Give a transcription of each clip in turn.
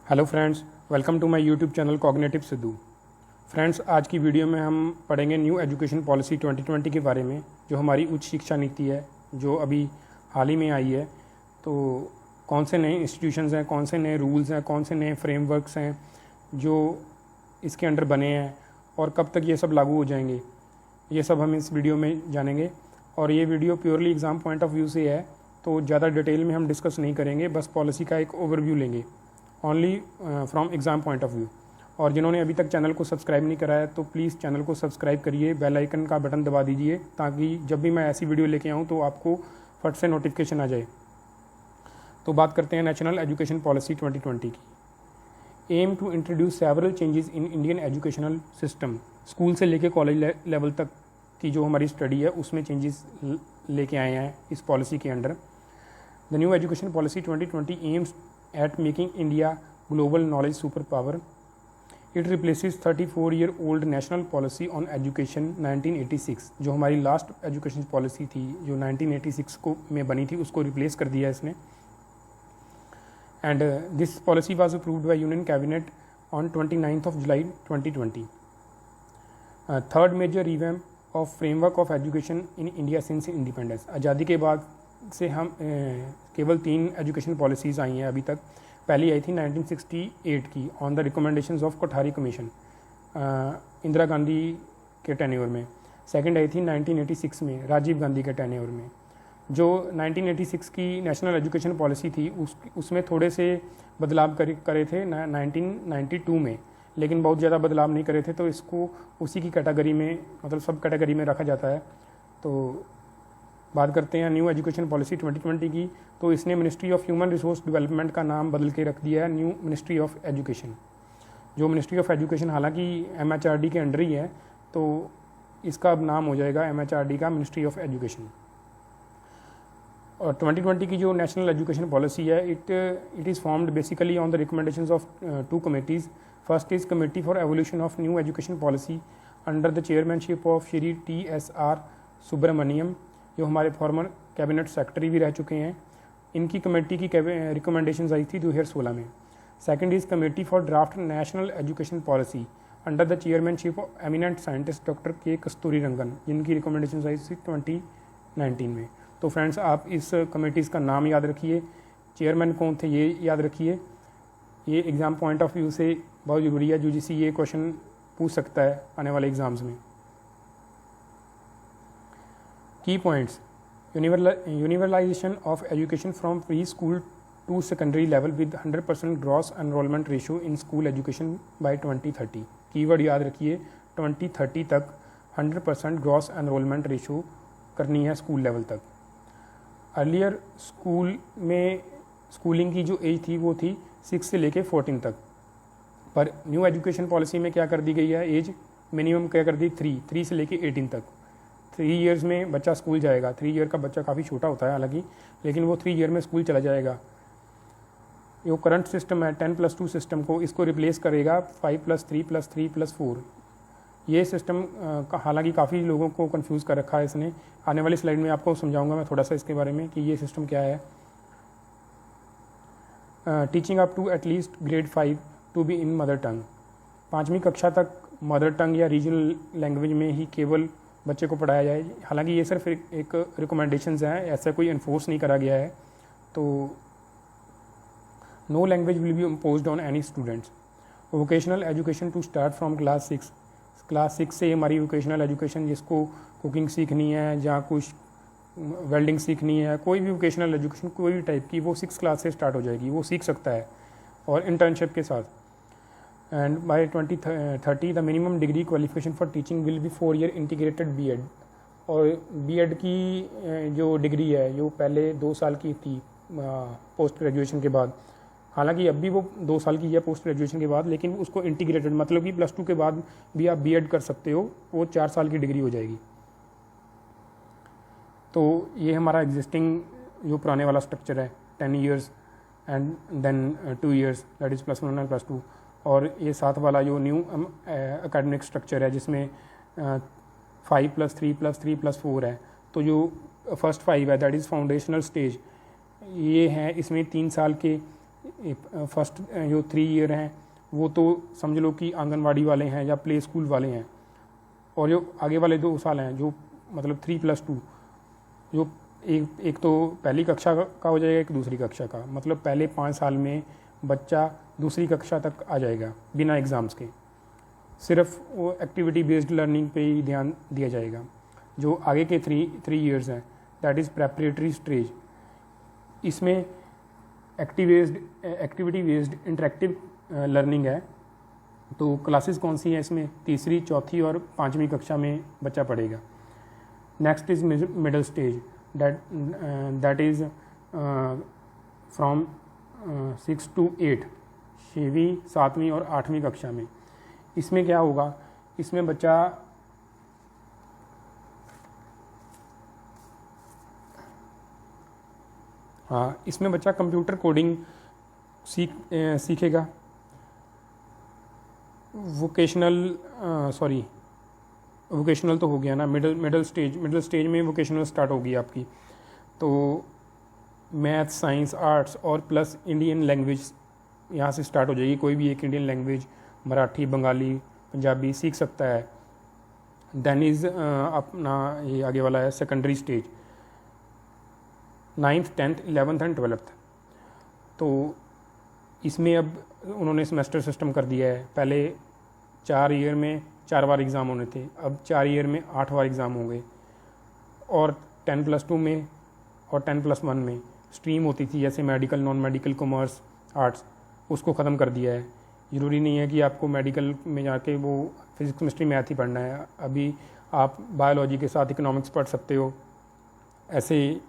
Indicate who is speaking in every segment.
Speaker 1: Hello friends, welcome to my YouTube channel cognitive Siddhu. Friends, आज की video में हम पढ़ेंगे न्यू एजुकेशन पॉलिसी 2020 के बारे में, जो हमारी उच्च शिक्षा नीति है, जो अभी हाल ही में आई है। तो कौन से नए इंस्टीट्यूशंस हैं, कौन से नए रूल्स हैं, कौन से नए फ्रेमवर्क्स हैं जो इसके अंडर बने हैं और कब तक ये सब लागू हो जाएंगे, ये सब हम इस वीडियो में जानेंगे। और ये video purely exam point of view से है, तो ज़्यादा डिटेल में हम डिस्कस नहीं करेंगे, बस पॉलिसी का एक ओवरव्यू लेंगे only from exam point of view. और जिन्होंने अभी तक चैनल को सब्सक्राइब नहीं करा है तो प्लीज़ चैनल को सब्सक्राइब करिए, बेल आइकन का बटन दबा दीजिए, ताकि जब भी मैं ऐसी वीडियो लेके आऊँ तो आपको फट से नोटिफिकेशन आ जाए। तो बात करते हैं नेशनल एजुकेशन पॉलिसी 2020 की। Aim to introduce several changes in Indian educational system. School से लेके कॉलेज लेवल तक की जो हमारी स्टडी है उसमें चेंजेस लेके आए हैं इस पॉलिसी के under. The new education policy 2020 AIIMS at making India global knowledge superpower. It replaces 34-year-old national policy on education 1986, जो हमारी लास्ट एजुकेशन पॉलिसी थी जो 1986 को में बनी थी, उसको रिप्लेस कर दिया इसने। And this policy was approved by union cabinet on 29th of July 2020. Third major revamp of framework of education in India since independence. आज़ादी के बाद से हम केवल 3 एजुकेशन पॉलिसीज़ आई हैं अभी तक। पहली आई थी 1968 की on the recommendations of Kothari commission, Indira Gandhi के टेन्योर में। सेकंड आई थी 1986 में राजीव गांधी के टेन्योर में। जो 1986 की नेशनल एजुकेशन पॉलिसी थी उसमें थोड़े से बदलाव करे थे 1992 में, लेकिन बहुत ज़्यादा बदलाव नहीं करे थे, तो इसको उसी की कैटेगरी में, मतलब सब कैटेगरी में रखा जाता है। तो बात करते हैं न्यू एजुकेशन पॉलिसी 2020 की, तो इसने ministry of human resource development का नाम बदल के रख दिया है न्यू मिनिस्ट्री ऑफ एजुकेशन। जो मिनिस्ट्री ऑफ एजुकेशन हालांकि MHRD के अंडर ही है, तो इसका अब नाम हो जाएगा MHRD का मिनिस्ट्री ऑफ एजुकेशन। और 2020 की जो नेशनल एजुकेशन पॉलिसी है, it is formed basically on the recommendations of 2 committees. First is committee for evolution of new education policy under the chairmanship of Shri TSR Subramanian, जो हमारे फॉर्मर कैबिनेट सेक्रेटरी भी रह चुके हैं। इनकी कमेटी की रिकमेंडेशंस आई थी 2016 में। Second is committee for draft national education policy under the chairmanship of eminent scientist doctor के कस्तूरीरंगन, जिनकी रिकमेंडेशंस आई थी 2019 में। तो फ्रेंड्स, आप इस कमेटीज़ का नाम याद रखिए, चेयरमैन कौन थे ये याद रखिए। ये एग्ज़ाम पॉइंट ऑफ व्यू से बहुत ज़रूरी है, UGC ये क्वेश्चन पूछ सकता है आने वाले एग्ज़ाम्स में। Key points: universalisation of education from pre school to secondary level with 100% gross enrolment ratio in school education by 2030। Keyword याद रखिए, 2030 तक 100% ग्रॉस एनरोलमेंट रेशो करनी है स्कूल लेवल तक। अर्लियर स्कूल में स्कूलिंग की जो एज थी वो थी 6 से लेके 14 तक, पर न्यू एजुकेशन पॉलिसी में क्या कर दी गई है, एज मिनिमम क्या कर दी, 3 से लेके 18 तक। 3 ईयर्स में बच्चा स्कूल जाएगा। 3 ईयर का बच्चा काफ़ी छोटा होता है हालांकि, लेकिन वो 3 ईयर में स्कूल चला जाएगा। जो करंट सिस्टम है 10+2 सिस्टम को, इसको रिप्लेस करेगा 5+3+3+4। ये सिस्टम हालांकि काफ़ी लोगों को कंफ्यूज कर रखा है इसने। आने वाली स्लाइड में आपको समझाऊंगा मैं थोड़ा सा इसके बारे में कि ये सिस्टम क्या है। Teaching up to at least grade 5 to be in mother tongue. 5वीं कक्षा तक मदर टंग या रीजनल लैंग्वेज में ही केवल बच्चे को पढ़ाया जाए। हालांकि ये सिर्फ एक रिकमेंडेशंस हैं, ऐसा कोई इन्फोर्स नहीं करा गया है। तो no language will be imposed on any students. Vocational education to start from class 6। Class 6 से हमारी वोकेशनल एजुकेशन, जिसको कुकिंग सीखनी है या कुछ वेल्डिंग सीखनी है, कोई भी वोकेशनल एजुकेशन कोई भी टाइप की, वो 6 क्लास से स्टार्ट हो जाएगी, वो सीख सकता है, और इंटर्नशिप के साथ। And by 2030 the minimum degree qualification for teaching will be 4 year integrated B.Ed। और B.Ed की जो डिग्री है जो पहले 2 साल की थी पोस्ट ग्रेजुएशन के बाद, हालांकि अब भी वो 2 साल की है पोस्ट ग्रेजुएशन के बाद, लेकिन उसको इंटीग्रेटेड मतलब कि +2 के बाद भी आप B.Ed कर सकते हो, वो 4 साल की डिग्री हो जाएगी। तो ये हमारा एग्जिस्टिंग जो पुराने वाला स्ट्रक्चर है 10 years and then 2 years, that is +1 and +2। और ये साथ वाला जो न्यू एकेडमिक स्ट्रक्चर है जिसमें 5+3+3+4 है। तो जो फर्स्ट 5 है दैट इज़ फाउंडेशनल स्टेज, ये है, इसमें 3 साल के फर्स्ट जो 3 ईयर हैं वो तो समझ लो कि आंगनवाड़ी वाले हैं या प्ले स्कूल वाले हैं, और जो आगे वाले 2 साल हैं जो मतलब 3+2, जो एक तो पहली कक्षा का हो जाएगा, एक दूसरी कक्षा का, मतलब पहले 5 साल में बच्चा दूसरी कक्षा तक आ जाएगा बिना एग्ज़ाम्स के। सिर्फ वो एक्टिविटी बेस्ड लर्निंग पे ही ध्यान दिया जाएगा। जो आगे के 3 ईयर्स हैं दैट इज़ प्रेपरेटरी स्टेज, इसमें एक्टिविटी बेस्ड इंटरेक्टिव लर्निंग है। तो क्लासेस कौन सी हैं इसमें? तीसरी, चौथी और 5वीं कक्षा में बच्चा पढ़ेगा। Next is middle stage, that is from 6 to 8, 6वीं, 7वीं और 8वीं कक्षा में। इसमें क्या होगा? इसमें बच्चा इसमें बच्चा कंप्यूटर कोडिंग सीखेगा। वोकेशनल तो हो गया ना, मिडिल स्टेज में वोकेशनल स्टार्ट होगी आपकी। तो मैथ, साइंस, आर्ट्स और प्लस इंडियन लैंग्वेज यहाँ से स्टार्ट हो जाएगी। कोई भी एक इंडियन लैंग्वेज, मराठी, बंगाली, पंजाबी सीख सकता है। देन इज़ अपना ये आगे वाला है secondary stage, 9th, 10th, 11th and 12th। तो इसमें अब उन्होंने सेमेस्टर सिस्टम कर दिया है। पहले 4 ईयर में 4 बार एग्ज़ाम होने थे, अब 4 ईयर में 8 बार एग्ज़ाम होंगे। और 10+2 में और 10+1 में स्ट्रीम होती थी, जैसे medical, non medical, commerce, arts, उसको ख़त्म कर दिया है। ज़रूरी नहीं है कि आपको मेडिकल में जाके वो फिज़िक्स, केमिस्ट्री, मैथ ही पढ़ना है। अभी आप बायोलॉजी के साथ इकोनॉमिक्स पढ़ सकते हो। ऐसे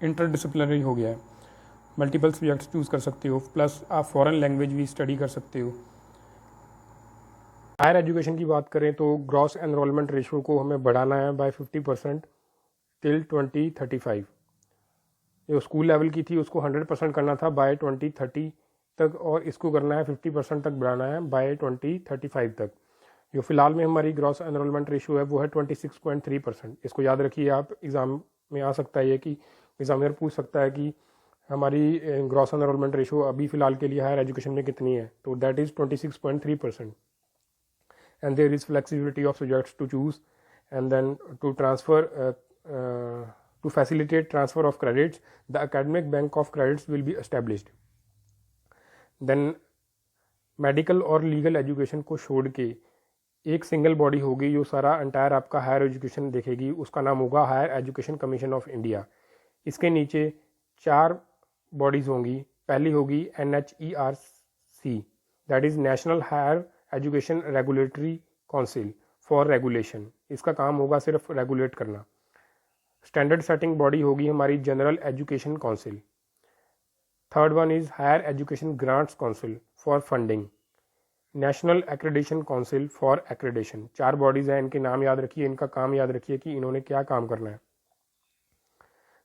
Speaker 1: इंटरडिसिप्लिनरी हो गया है, मल्टीपल सब्जेक्ट्स चूज़ कर सकते हो, प्लस आप फॉरेन लैंग्वेज भी स्टडी कर सकते हो। हायर एजुकेशन की बात करें तो ग्रॉस एनरोलमेंट रेशो को हमें बढ़ाना है बाय 50% टिल 2035। जो स्कूल लेवल की थी उसको 100% करना था बाय 2030 तक, और इसको करना है 50% तक बढ़ाना है बाय 2035 तक। जो फिलहाल में हमारी ग्रॉस एनरोलमेंट रेशो है वो है 26.3%। इसको याद रखिए, आप एग्ज़ाम में आ सकता है ये कि एग्जामिनर पूछ सकता है कि हमारी ग्रॉस एनरोलमेंट रेशो अभी फ़िलहाल के लिए हायर एजुकेशन में कितनी है, तो that is 26.3%। And there is flexibility of subjects to choose, and then to transfer to facilitate transfer of credits, the academic bank of credits will be established. Then medical और legal education को छोड़ के एक single body होगी जो सारा entire आपका higher education देखेगी, उसका नाम होगा higher education commission of India. इसके नीचे 4 बॉडीज़ होंगी। पहली होगी NHERC, that is national higher education regulatory council for regulation. इसका काम होगा सिर्फ रेगुलेट करना। स्टैंडर्ड सेटिंग बॉडी होगी हमारी general education council. Third one is higher education grants council for funding. National accreditation council for accreditation. 4 bodies हैं, इनके नाम याद रखिए, इनका काम याद रखिए कि इन्होंने क्या काम करना है।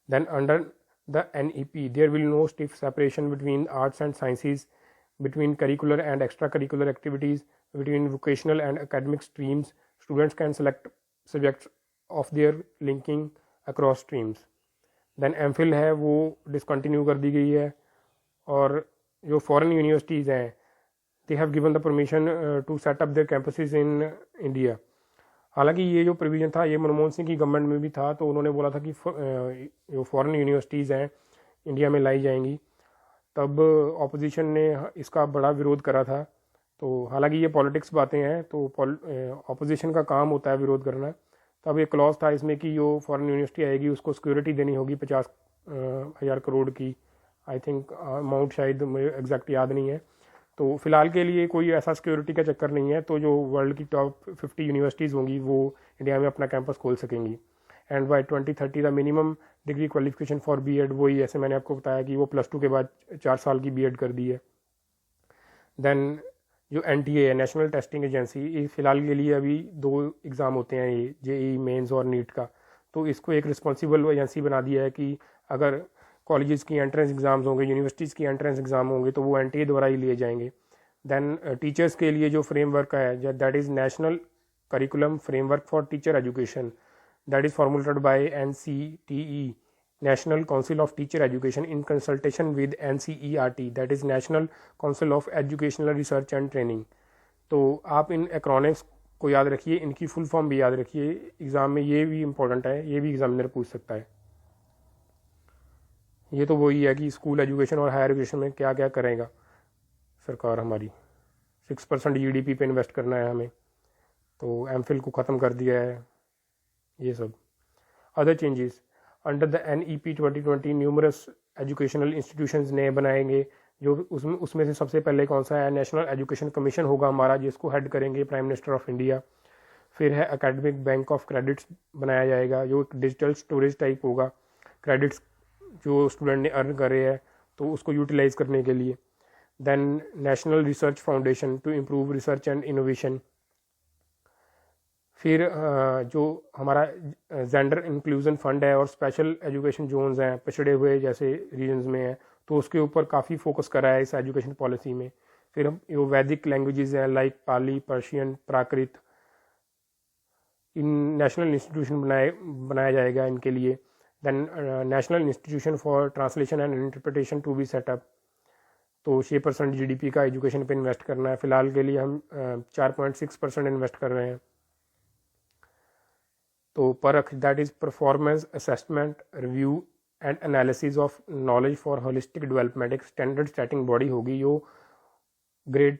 Speaker 1: Then under the NEP there will no stiff separation between arts and sciences, between curricular and extracurricular activities, between vocational and academic streams. Students can select subjects of their linking across streams. Then MPhil है वो discontinue कर दी गई है, और जो foreign universities हैं they have given the permission to set up their campuses in India. हालांकि ये जो प्रोविज़न था ये मनमोहन सिंह की गवर्नमेंट में भी था, तो उन्होंने बोला था कि जो फॉरेन यूनिवर्सिटीज़ हैं इंडिया में लाई जाएंगी। तब ऑपोजिशन ने इसका बड़ा विरोध करा था। तो हालांकि ये पॉलिटिक्स बातें हैं, तो ऑपोजिशन का काम होता है विरोध करना। तब एक क्लॉज था इसमें कि जो फॉरेन यूनिवर्सिटी आएगी उसको सिक्योरिटी देनी होगी 50,000 करोड़ की, आई थिंक अमाउंट शायद मुझे एग्जैक्ट याद नहीं है। तो फिलहाल के लिए कोई ऐसा सिक्योरिटी का चक्कर नहीं है। तो जो वर्ल्ड की टॉप 50 यूनिवर्सिटीज़ होंगी वो इंडिया में अपना कैंपस खोल सकेंगी। And by 2030 the minimum degree qualification for B.Ed, वही ऐसे मैंने आपको बताया कि वो +2 के बाद 4 साल की B.Ed कर दी है। देन जो NTA है, नेशनल टेस्टिंग एजेंसी, ये फ़िलहाल के लिए अभी 2 एग्ज़ाम होते हैं, ये JEE मेंस और नीट का। तो इसको एक रिस्पॉन्सिबल एजेंसी बना दिया है कि अगर कॉलेजेस की एंट्रेंस एग्ज़ाम्स होंगे, यूनिवर्सिटीज़ की एंट्रेंस एग्ज़ाम होंगे, तो वो NTA द्वारा ही लिए जाएंगे। देन टीचर्स के लिए जो फ्रेमवर्क है that is national curriculum framework for teacher education, that is formulated by NCTE National Council of Teacher Education in consultation with NCERT, that is National Council of Educational Research and Training। तो आप इन acronyms को याद रखिए, इनकी full form भी याद रखिए, exam में ये भी इम्पोर्टेंट है, ये भी एग्जामिनर पूछ सकता है। ये तो वही है कि स्कूल एजुकेशन और हायर एजुकेशन में क्या क्या करेगा सरकार हमारी। 6% GDP पे इन्वेस्ट करना है हमें, तो एमफिल को ख़त्म कर दिया है, ये सब। Other changes under the NEP 2020 numerous educational institutions नए बनाएंगे, जो उसमें से सबसे पहले कौन सा है, नेशनल एजुकेशन कमीशन होगा हमारा, जिसको हेड करेंगे प्राइम मिनिस्टर ऑफ इंडिया। फिर है एकेडमिक बैंक ऑफ क्रेडिट्स बनाया जाएगा, जो डिजिटल स्टोरेज टाइप होगा, क्रेडिट्स जो स्टूडेंट ने अर्न करे हैं तो उसको यूटिलाइज करने के लिए। Then national research foundation to improve research and innovation. फिर जो हमारा जेंडर इंक्लूजन फंड है और स्पेशल एजुकेशन जोन्स हैं पिछड़े हुए जैसे रीजन्स में है, तो उसके ऊपर काफ़ी फोकस करा है इस एजुकेशन पॉलिसी में। फिर हम जो वैदिक लैंग्वेजेस हैं लाइक पाली, पर्शियन, प्राकृत, इन नेशनल इंस्टीट्यूशन बनाया जाएगा इनके लिए। Then national institution for translation and interpretation to be set up. तो 6% GDP का एजुकेशन पे इन्वेस्ट करना है। फ़िलहाल के लिए हम 4.6% इन्वेस्ट कर रहे हैं। तो परख, that is performance assessment review and analysis of knowledge for holistic development, एक स्टैंडर्ड सेटिंग बॉडी होगी जो ग्रेड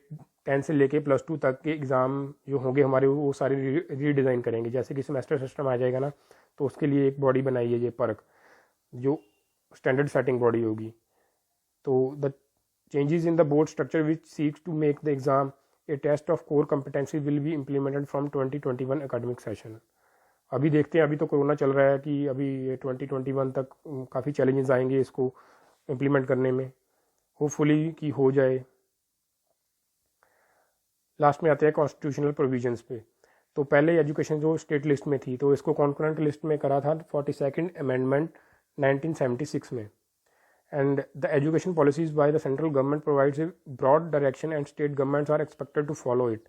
Speaker 1: 10 से लेके +2 तक के एग्ज़ाम जो होंगे हमारे वो सारे रीडिज़ाइन करेंगे। जैसे कि सेमेस्टर सिस्टम आ जाएगा ना, तो उसके लिए एक बॉडी बनाई है ये परख, जो स्टैंडर्ड सेटिंग बॉडी होगी। तो the changes in the board structure which seeks to make the exam a test of core competency will be implemented from 2021 academic session. अभी देखते हैं, अभी तो कोरोना चल रहा है कि अभी ये 2021 तक काफ़ी चैलेंजेस आएंगे इसको इम्प्लीमेंट करने में, होपफुली कि हो जाए। लास्ट में आते हैं कॉन्स्टिट्यूशनल प्रोविजंस पे। तो पहले एजुकेशन जो स्टेट लिस्ट में थी, तो इसको कॉन्करेंट लिस्ट में करा था 42nd अमेंडमेंट 1976 में। And the education policies by the central government provides a broad direction and state governments are expected to follow it.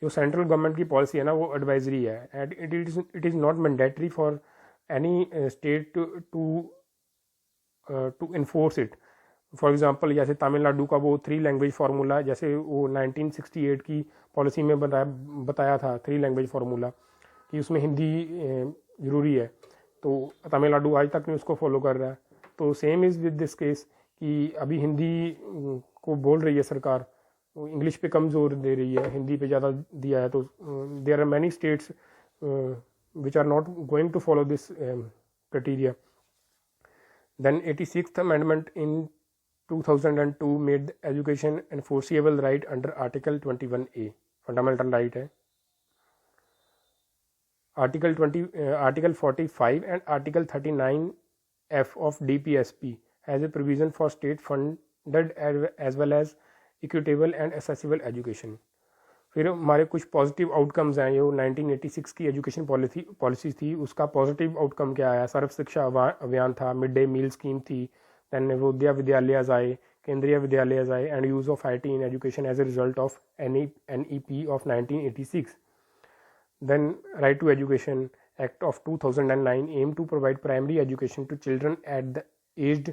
Speaker 1: जो सेंट्रल गवर्नमेंट की पॉलिसी है ना, वो एडवाइजरी है and it is not mandatory for any state to enforce it. For example जैसे तमिलनाडु का वो 3 language formula, जैसे वो 1968 की पॉलिसी में बताया था 3 लैंग्वेज फार्मूला कि उसमें हिंदी ज़रूरी है, तो तमिलनाडु आज तक नहीं उसको फॉलो कर रहा है। तो same is with this case कि अभी हिंदी को बोल रही है सरकार, इंग्लिश पे कम जोर दे रही है, हिंदी पे ज़्यादा दिया है। तो there are many states which are not going to follow this criteria. Then 86th amendment in 2002 made education enforceable right under article 21A, fundamental right है। Article 45 and article 39F of DPSP has a provision for state funded as well as equitable and accessible education. फिर हमारे कुछ positive outcomes हैं। जो 1986 की education policy थी, उसका positive outcome क्या आया? सर्व शिक्षा अभियान था, मिड डे मील स्कीम थी, दैन नवोदय विद्यालय आए, केंद्रीय विद्यालय आए, and use of IT in education as a result of NEP of 1986। Then right to education act of 2009 aim to provide primary education to children at the aged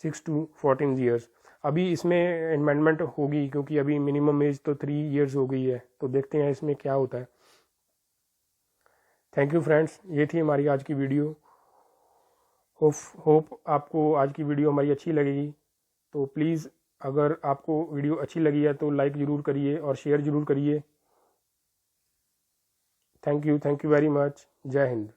Speaker 1: 6 to 14 years. अभी इसमें amendment होगी क्योंकि अभी minimum age तो 3 years हो गई है, तो देखते हैं इसमें क्या होता है। थैंक यू फ्रेंड्स, ये थी हमारी आज की वीडियो। होप आपको आज की वीडियो हमारी अच्छी लगेगी। तो प्लीज़ अगर आपको वीडियो अच्छी लगी है तो लाइक ज़रूर करिए और शेयर ज़रूर करिए। Thank you very much. जय हिंद।